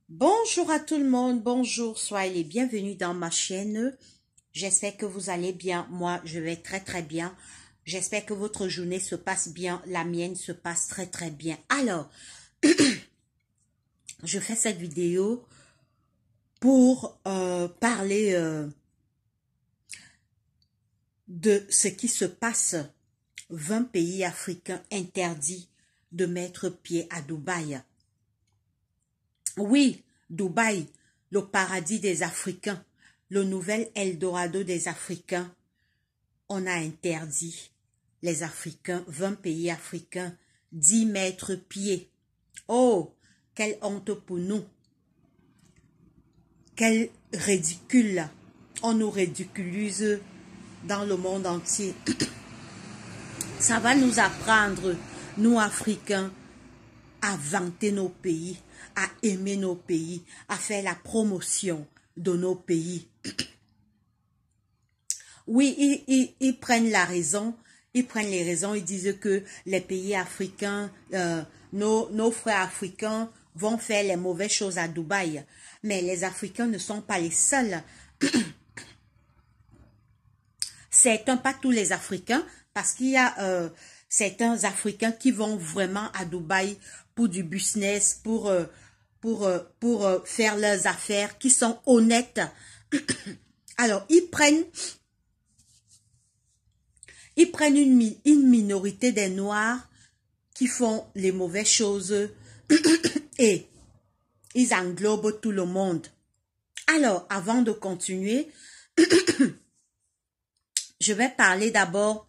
Bonjour à tout le monde, bonjour, soyez les bienvenus dans ma chaîne. J'espère que vous allez bien, moi je vais très très bien. J'espère que votre journée se passe bien, la mienne se passe très très bien. Alors, je fais cette vidéo pour parler de ce qui se passe. 20 pays africains interdits de mettre pied à Dubaï. Oui, Dubaï, le paradis des Africains, le nouvel Eldorado des Africains. On a interdit les Africains, 20 pays africains, d'y mettre pied. Oh, quelle honte pour nous. Quel ridicule. On nous ridiculise dans le monde entier. Ça va nous apprendre, nous Africains, à vanter nos pays, à aimer nos pays, à faire la promotion de nos pays. Oui, ils prennent la raison, ils prennent les raisons, ils disent que les pays africains, nos frères africains vont faire les mauvaises choses à Dubaï. Mais les Africains ne sont pas les seuls. Certains, pas tous les Africains, parce qu'il y a certains Africains qui vont vraiment à Dubaï pour du business, pour faire leurs affaires, qui sont honnêtes. Alors, ils prennent une minorité des Noirs qui font les mauvaises choses et ils englobent tout le monde. Alors, avant de continuer, je vais parler d'abord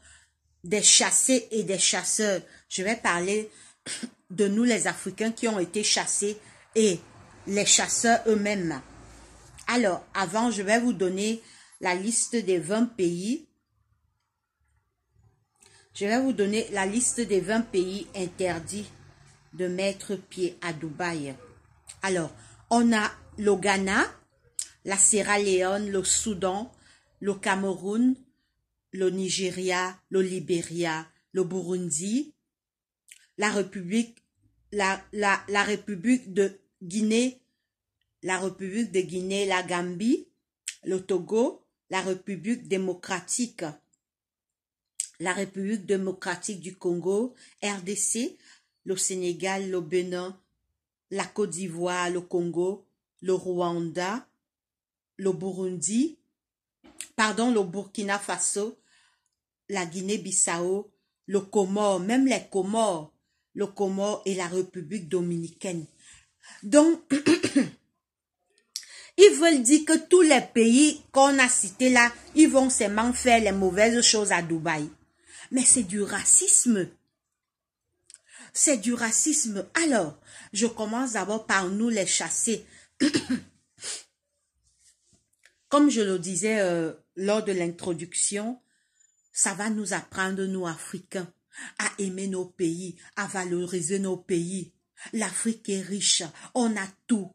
des chassés et des chasseurs. Je vais parler de nous les Africains qui ont été chassés et les chasseurs eux-mêmes. Alors, avant, je vais vous donner la liste des 20 pays. Je vais vous donner la liste des 20 pays interdits de mettre pied à Dubaï. Alors, on a le Ghana, la Sierra Leone, le Soudan, le Cameroun, le Nigeria, le Libéria, le Burundi, la République de Guinée, la Gambie, le Togo, la République démocratique du Congo, RDC, le Sénégal, le Bénin, la Côte d'Ivoire, le Congo, le Rwanda, le Burkina Faso, la Guinée-Bissau, le Comore, même les Comores, le Comore et la République dominicaine. Donc, ils veulent dire que tous les pays qu'on a cités là, ils vont seulement faire les mauvaises choses à Dubaï. Mais c'est du racisme. C'est du racisme. Alors, je commence d'abord par nous les chassés. Comme je le disais lors de l'introduction, ça va nous apprendre, nous Africains, à aimer nos pays, à valoriser nos pays. L'Afrique est riche, on a tout.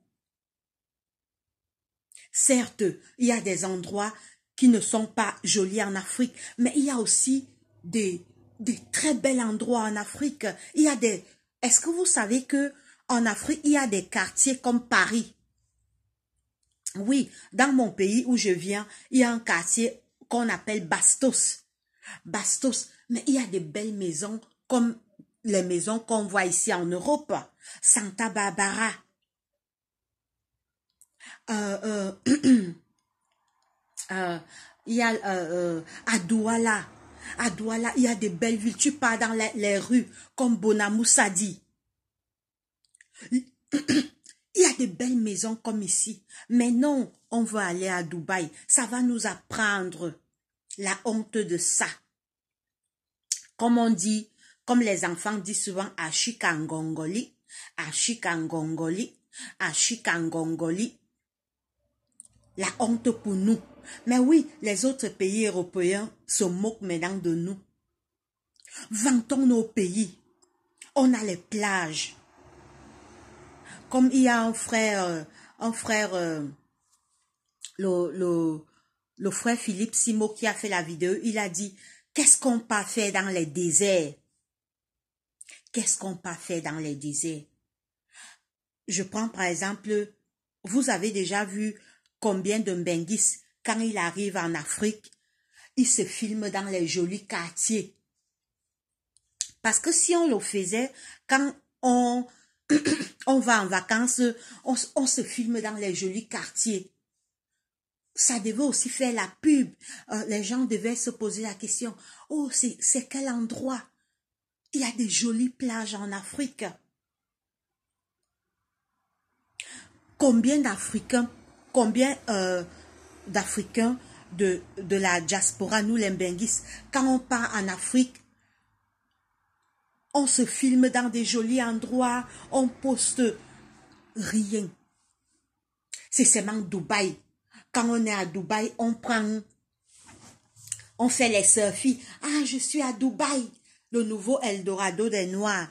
Certes, il y a des endroits qui ne sont pas jolis en Afrique, mais il y a aussi des très bels endroits en Afrique. Il y a des... Est-ce que vous savez que en Afrique, il y a des quartiers comme Paris? Oui, dans mon pays où je viens, il y a un quartier qu'on appelle Bastos. Bastos, mais il y a des belles maisons comme les maisons qu'on voit ici en Europe. Santa Barbara. Il y a à Douala. À Douala, il y a des belles villes. Tu pars dans les rues comme Bonamoussadi. Il y a des belles maisons comme ici. Mais non, on veut aller à Dubaï. Ça va nous apprendre la honte de ça. Comme on dit, comme les enfants disent souvent, Ashikangongoli, Ashikangongoli, Ashikangongoli. La honte pour nous. Mais oui, les autres pays européens se moquent maintenant de nous. Vantons nos pays. On a les plages. Comme il y a un frère, le frère Philippe Simo qui a fait la vidéo, il a dit, qu'est-ce qu'on peut faire dans les déserts? Qu'est-ce qu'on peut faire dans les déserts? Je prends par exemple Vous avez déjà vu combien de Mbenguis, quand il arrive en Afrique, il se filme dans les jolis quartiers. Parce que si on le faisait, quand on va en vacances, on se filme dans les jolis quartiers. Ça devait aussi faire la pub. Les gens devaient se poser la question, oh, c'est quel endroit? Il y a des jolies plages en Afrique. Combien d'Africains de la diaspora, nous les Mbenguis, quand on part en Afrique, on se filme dans des jolis endroits, on poste rien. C'est seulement Dubaï. Quand on est à Dubaï, on fait les selfies. Ah, je suis à Dubaï, le nouveau Eldorado des Noirs.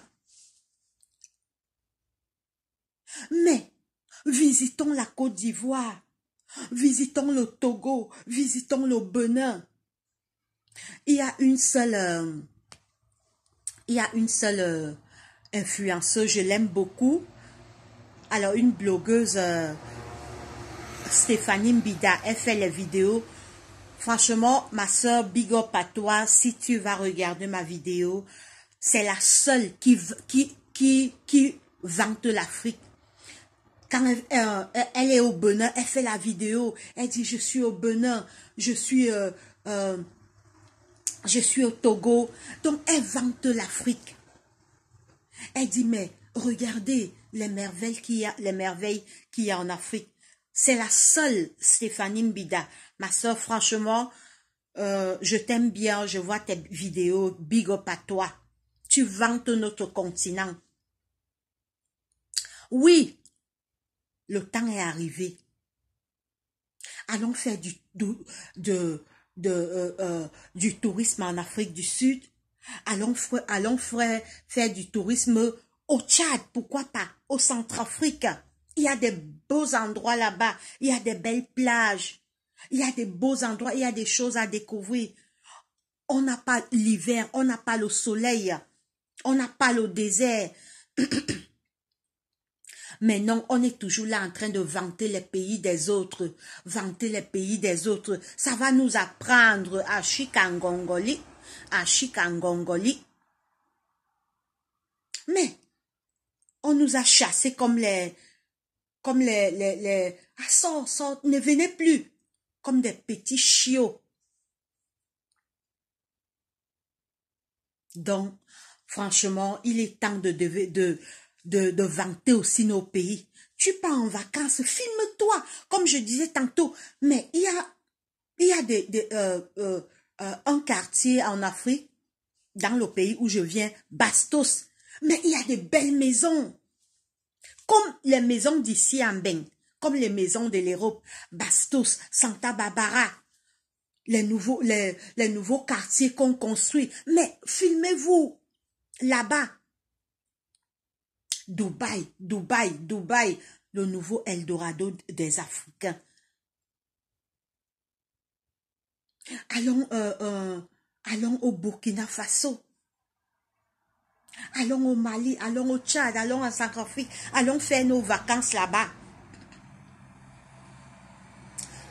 Mais visitons la Côte d'Ivoire, visitons le Togo, visitons le Bénin. Il y a une seule influenceuse, je l'aime beaucoup. Alors, une blogueuse, Stéphanie Mbida, elle fait les vidéos. Franchement, ma soeur, big up à toi, si tu vas regarder ma vidéo, c'est la seule qui vante l'Afrique. Quand elle est au Bénin, elle fait la vidéo, elle dit, je suis au Bénin, je suis au Togo. Donc, elle vante l'Afrique. Elle dit, mais regardez les merveilles qu'il y a en Afrique. C'est la seule Stéphanie Mbida. Ma soeur, franchement, je t'aime bien, je vois tes vidéos, big up à toi. Tu vantes notre continent. Oui, le temps est arrivé. Allons faire du tourisme en Afrique du Sud. Allons faire du tourisme au Tchad, pourquoi pas, au Centrafrique. Il y a des beaux endroits là-bas, il y a des belles plages, il y a des beaux endroits, il y a des choses à découvrir. On n'a pas l'hiver, on n'a pas le soleil, on n'a pas le désert. Mais non, on est toujours là en train de vanter les pays des autres. Vanter les pays des autres. Ça va nous apprendre à Chikangongoli. Mais, on nous a chassés sort, ne venez plus. Comme des petits chiots. Donc, franchement, il est temps de vanter aussi nos pays. Tu pars en vacances, filme-toi, comme je disais tantôt. Mais il y a un quartier en Afrique, dans le pays où je viens, Bastos. Mais il y a des belles maisons. Comme les maisons d'ici en Ben, comme les maisons de l'Europe, Bastos, Santa Barbara. Les nouveaux quartiers qu'on construit. Mais filmez-vous là-bas. Dubaï, le nouveau Eldorado des Africains. Allons au Burkina Faso. Allons au Mali, allons au Tchad, allons en Centrafrique. Allons faire nos vacances là-bas.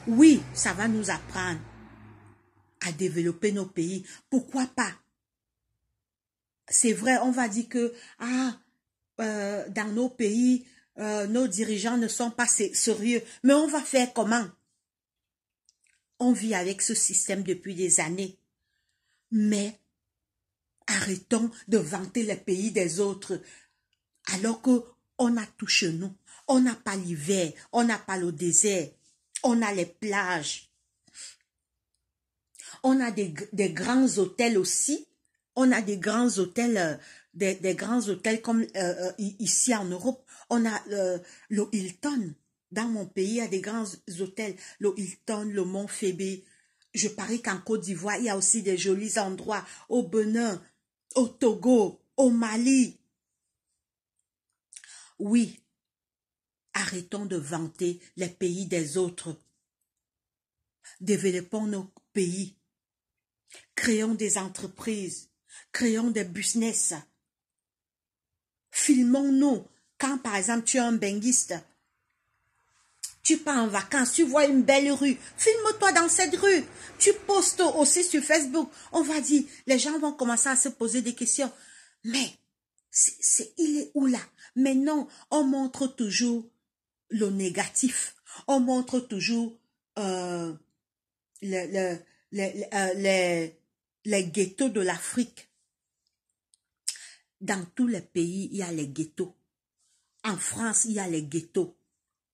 Oui, ça va nous apprendre à développer nos pays. Pourquoi pas? C'est vrai, on va dire que dans nos pays, nos dirigeants ne sont pas sérieux. Mais on va faire comment? On vit avec ce système depuis des années. Mais arrêtons de vanter les pays des autres alors qu'on a tout chez nous. On n'a pas l'hiver, on n'a pas le désert, on a les plages. On a des grands hôtels aussi. On a des grands hôtels, des grands hôtels comme ici en Europe. On a le Hilton. Dans mon pays, il y a des grands hôtels. Le Hilton, le Mont Phébé. Je parie qu'en Côte d'Ivoire, il y a aussi des jolis endroits. Au Bénin, au Togo, au Mali. Oui, arrêtons de vanter les pays des autres. Développons nos pays. Créons des entreprises. Créons des business. Filmons-nous. Quand, par exemple, tu es un benguiste, Tu pars en vacances, tu vois une belle rue, filme-toi dans cette rue. Tu postes aussi sur Facebook. On va dire, les gens vont commencer à se poser des questions. Mais, il est où là? Mais non, on montre toujours le négatif. On montre toujours les ghettos de l'Afrique. Dans tous les pays, il y a les ghettos. En France, il y a les ghettos.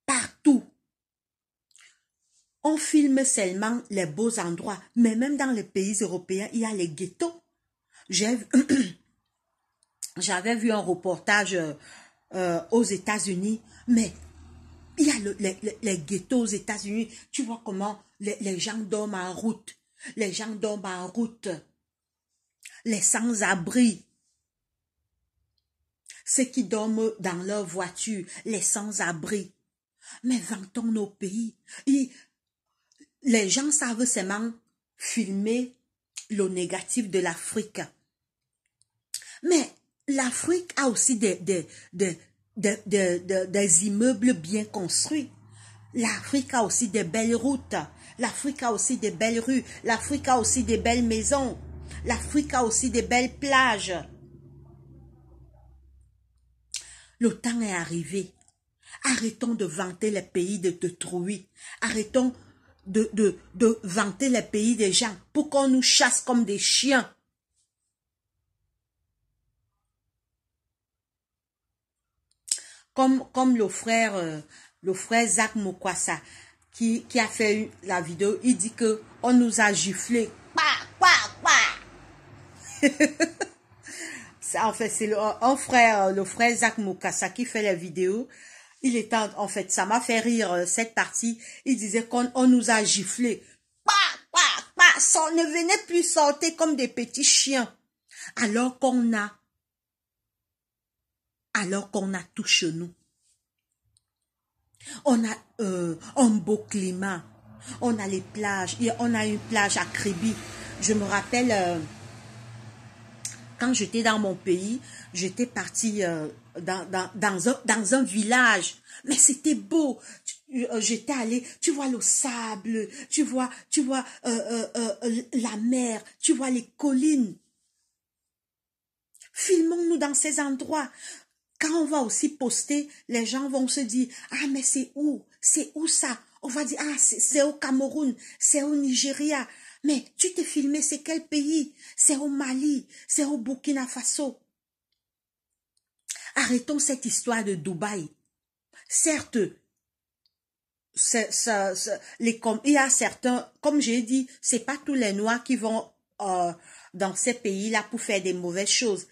Partout. On filme seulement les beaux endroits. Mais même dans les pays européens, il y a les ghettos. J'avais vu un reportage aux États-Unis, mais il y a les ghettos aux États-Unis. Tu vois comment les gens dorment en route. Les gens dorment en route. Les sans-abri. Ceux qui dorment dans leur voiture. Les sans-abri. Mais vantons nos pays. Les gens savent seulement filmer le négatif de l'Afrique. Mais l'Afrique a aussi des immeubles bien construits. L'Afrique a aussi des belles routes. L'Afrique a aussi des belles rues. L'Afrique a aussi des belles maisons. L'Afrique a aussi des belles plages. Le temps est arrivé. Arrêtons de vanter les pays de Détruits. Arrêtons de vanter les pays des gens pour qu'on nous chasse comme des chiens. Comme le frère Zach Mokwasa qui a fait la vidéo, il dit que on nous a giflé. En fait, c'est le frère Zach Mokwasa qui fait la vidéo. Il était, en fait, ça m'a fait rire cette partie. Il disait qu'on nous a giflé. Ça ne venait plus sortir comme des petits chiens. Alors qu'on a tout chez nous. On a un beau climat. On a les plages. On a une plage à Kribi. Je me rappelle, quand j'étais dans mon pays, j'étais partie dans un village. Mais c'était beau. J'étais allée, tu vois le sable, tu vois la mer, tu vois les collines. Filmons-nous dans ces endroits. Quand on va aussi poster, les gens vont se dire, ah mais c'est où? C'est où ça? On va dire, ah c'est au Cameroun, c'est au Nigeria. Mais tu t'es filmé, c'est quel pays? C'est au Mali, c'est au Burkina Faso. Arrêtons cette histoire de Dubaï. Certes, il y a certains, comme j'ai dit, c'est pas tous les Noirs qui vont dans ces pays-là pour faire des mauvaises choses.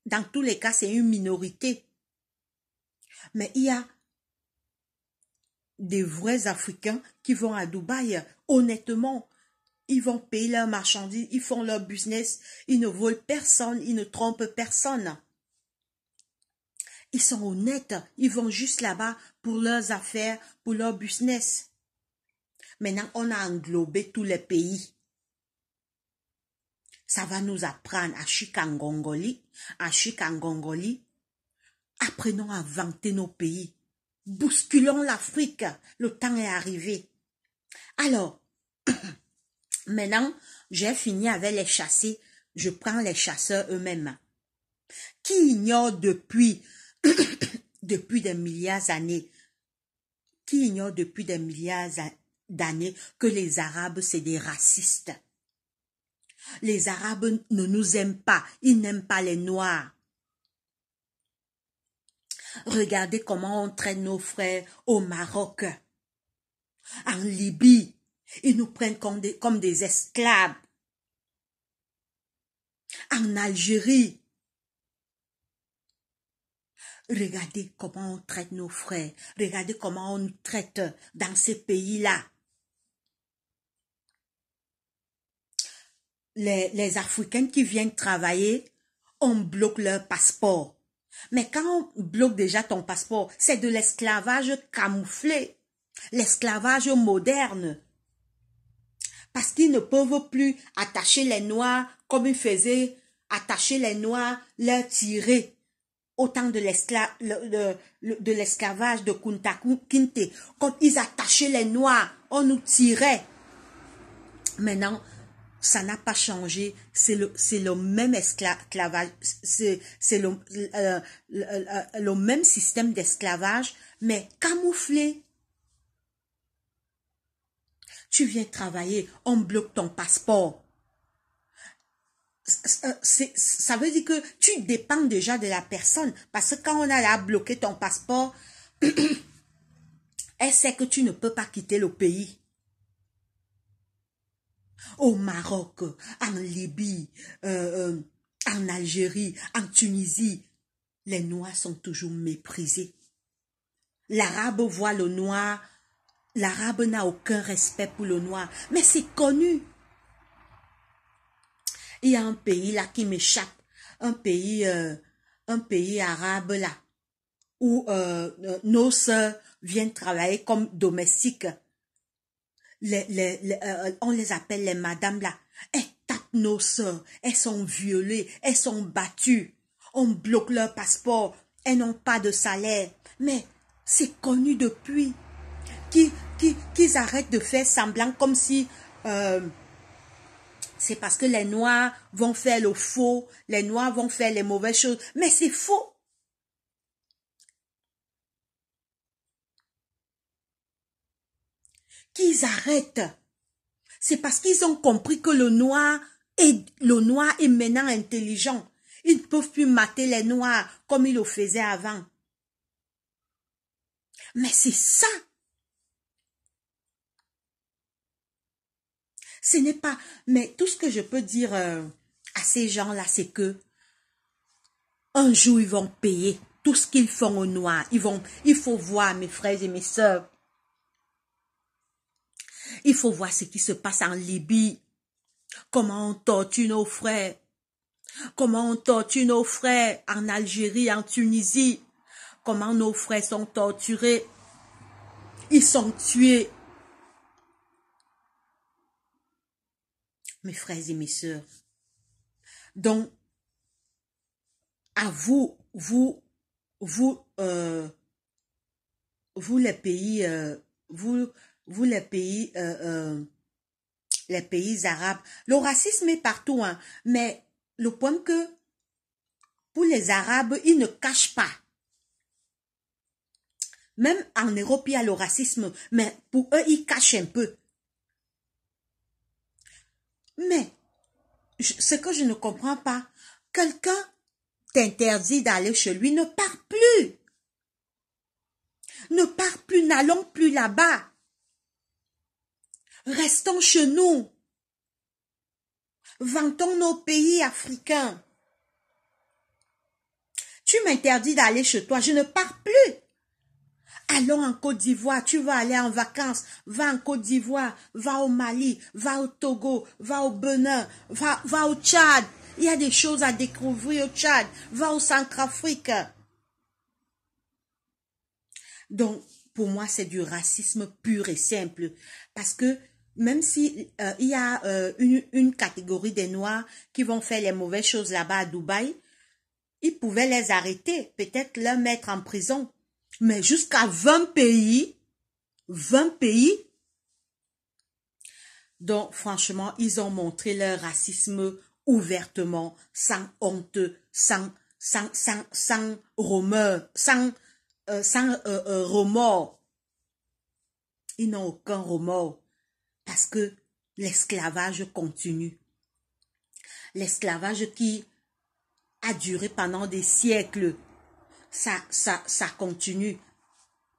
Dans tous les cas, c'est une minorité. Mais il y a des vrais Africains qui vont à Dubaï. Honnêtement, ils vont payer leurs marchandises, ils font leur business, ils ne volent personne, ils ne trompent personne. Ils sont honnêtes, ils vont juste là-bas pour leurs affaires, pour leur business. Maintenant, on a englobé tous les pays. Ça va nous apprendre à Chikangongoli, apprenons à vanter nos pays. Bousculons l'Afrique. Le temps est arrivé. Alors, maintenant, j'ai fini avec les chassés. Je prends les chasseurs eux-mêmes. Qui ignorent depuis des milliards d'années, que les Arabes, c'est des racistes. Les Arabes ne nous aiment pas. Ils n'aiment pas les Noirs. Regardez comment on traite nos frères au Maroc, en Libye. Ils nous prennent comme des esclaves. En Algérie. Regardez comment on traite nos frères. Regardez comment on nous traite dans ces pays-là. Les Africains qui viennent travailler, on bloque leur passeport. Mais quand on bloque déjà ton passeport, c'est de l'esclavage camouflé, l'esclavage moderne. Parce qu'ils ne peuvent plus attacher les Noirs comme ils faisaient attacher les Noirs, leur tirer au temps de l'esclavage de Kunta Kinte, quand ils attachaient les Noirs, on nous tirait. Maintenant, ça n'a pas changé, c'est le même esclavage, c'est le même système d'esclavage, mais camouflé. Tu viens travailler, on bloque ton passeport. Ça veut dire que tu dépends déjà de la personne, parce que quand on a là bloqué ton passeport, elle sait que tu ne peux pas quitter le pays. Au Maroc, en Libye, en Algérie, en Tunisie, les Noirs sont toujours méprisés. L'Arabe voit le Noir, l'Arabe n'a aucun respect pour le Noir, mais c'est connu. Il y a un pays là qui m'échappe, un pays arabe là, où nos sœurs viennent travailler comme domestiques. On les appelle les madames là. Elles tapent nos sœurs, elles sont violées, elles sont battues. On bloque leur passeport, elles n'ont pas de salaire. Mais c'est connu depuis qu'ils arrêtent de faire semblant comme si c'est parce que les Noirs vont faire le faux, les Noirs vont faire les mauvaises choses. Mais c'est faux. Qu'ils arrêtent. C'est parce qu'ils ont compris que le noir est maintenant intelligent. Ils ne peuvent plus mater les Noirs comme ils le faisaient avant. Mais c'est ça. Ce n'est pas... Mais tout ce que je peux dire à ces gens-là, c'est que un jour, ils vont payer tout ce qu'ils font aux Noirs. Il faut voir, mes frères et mes sœurs. Il faut voir ce qui se passe en Libye. Comment on torture nos frères. Comment on torture nos frères en Algérie, en Tunisie. Comment nos frères sont torturés. Ils sont tués. Mes frères et mes sœurs. Donc, à vous les pays, les pays arabes, le racisme est partout, hein, mais le point que pour les Arabes, ils ne cachent pas. Même en Europe, il y a le racisme, mais pour eux, ils cachent un peu. Mais, ce que je ne comprends pas, quelqu'un t'interdit d'aller chez lui, ne pars plus. Ne pars plus, n'allons plus là-bas. Restons chez nous. Vantons nos pays africains. Tu m'interdis d'aller chez toi, je ne pars plus. Allons en Côte d'Ivoire, tu vas aller en vacances, va en Côte d'Ivoire, va au Mali, va au Togo, va au Bénin, va au Tchad. Il y a des choses à découvrir au Tchad, va au Centrafrique. Donc, pour moi, c'est du racisme pur et simple. Parce que même si il y a une catégorie des Noirs qui vont faire les mauvaises choses là-bas à Dubaï, ils pouvaient les arrêter, peut-être les mettre en prison. Mais jusqu'à 20 pays, donc franchement, ils ont montré leur racisme ouvertement, sans honte, sans remords, remords. Ils n'ont aucun remords parce que l'esclavage continue. L'esclavage qui a duré pendant des siècles, ça continue.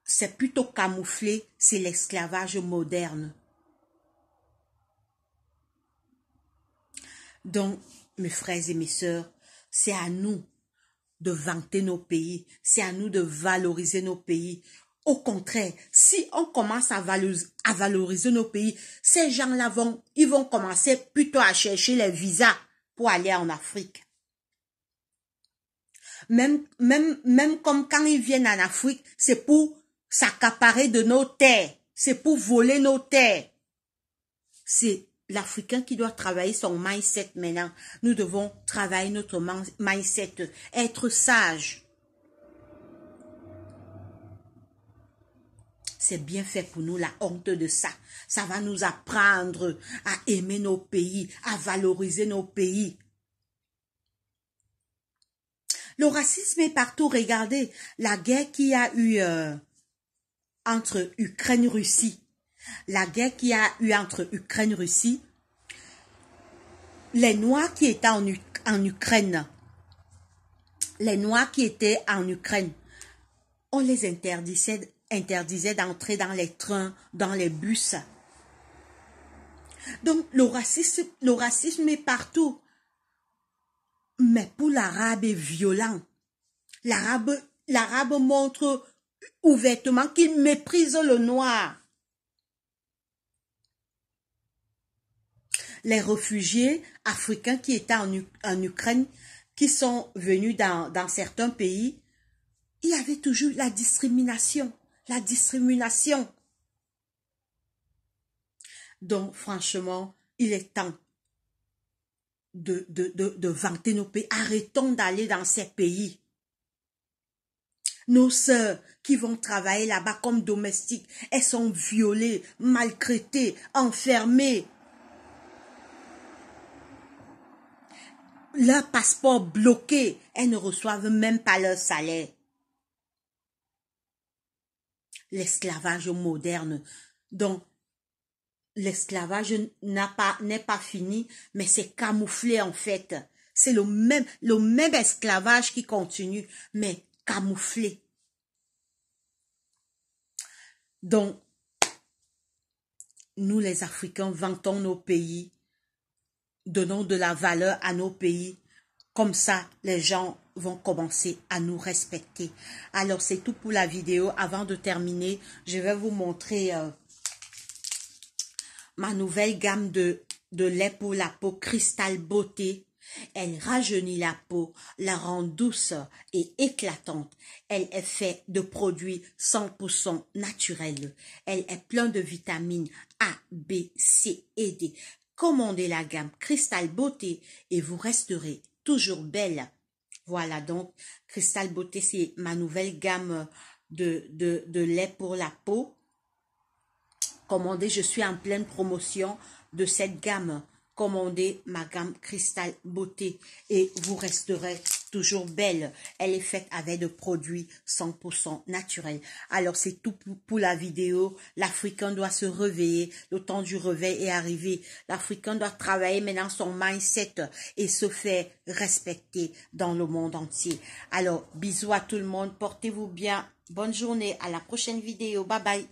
C'est plutôt camouflé, c'est l'esclavage moderne. Donc, mes frères et mes sœurs, c'est à nous de vanter nos pays, c'est à nous de valoriser nos pays. Au contraire, si on commence à valoriser nos pays, ces gens-là vont commencer plutôt à chercher les visas pour aller en Afrique. Même comme quand ils viennent en Afrique, c'est pour s'accaparer de nos terres, c'est pour voler nos terres. C'est l'Africain qui doit travailler son mindset maintenant. Nous devons travailler notre mindset, être sage. C'est bien fait pour nous, la honte de ça. Ça va nous apprendre à aimer nos pays, à valoriser nos pays. Le racisme est partout. Regardez la guerre qu'il y a eu entre Ukraine et Russie. La guerre qu'il y a eu entre Ukraine et Russie. Les Noirs qui étaient en Ukraine, les Noirs qui étaient en Ukraine, on les interdisait d'entrer dans les trains, dans les bus. Donc, le racisme est partout. Mais pour l'arabe est violent. L'arabe montre ouvertement qu'il méprise le noir. Les réfugiés africains qui étaient en Ukraine, qui sont venus dans certains pays, il y avait toujours la discrimination. La discrimination. Donc, franchement, il est temps de vanter nos pays. Arrêtons d'aller dans ces pays. Nos sœurs qui vont travailler là-bas comme domestiques, elles sont violées, maltraitées, enfermées. Leur passeport bloqué, elles ne reçoivent même pas leur salaire. L'esclavage moderne. Donc, l'esclavage n'est pas fini, mais c'est camouflé en fait. C'est le même esclavage qui continue, mais camouflé. Donc, nous les Africains vantons nos pays, donnons de la valeur à nos pays. Comme ça, les gens vont commencer à nous respecter. Alors, c'est tout pour la vidéo. Avant de terminer, je vais vous montrer ma nouvelle gamme de lait pour la peau Cristal Beauté. Elle rajeunit la peau, la rend douce et éclatante. Elle est faite de produits 100% naturels. Elle est pleine de vitamines A, B, C et D. Commandez la gamme Cristal Beauté et vous resterez toujours belle. Voilà donc, Cristal Beauté, c'est ma nouvelle gamme de lait pour la peau. Commandez, je suis en pleine promotion de cette gamme. Commandez ma gamme Cristal Beauté et vous resterez toujours belle. Elle est faite avec des produits 100% naturels. Alors, c'est tout pour la vidéo. L'Africain doit se réveiller. Le temps du réveil est arrivé. L'Africain doit travailler maintenant son mindset et se faire respecter dans le monde entier. Alors, bisous à tout le monde. Portez-vous bien. Bonne journée. À la prochaine vidéo. Bye bye.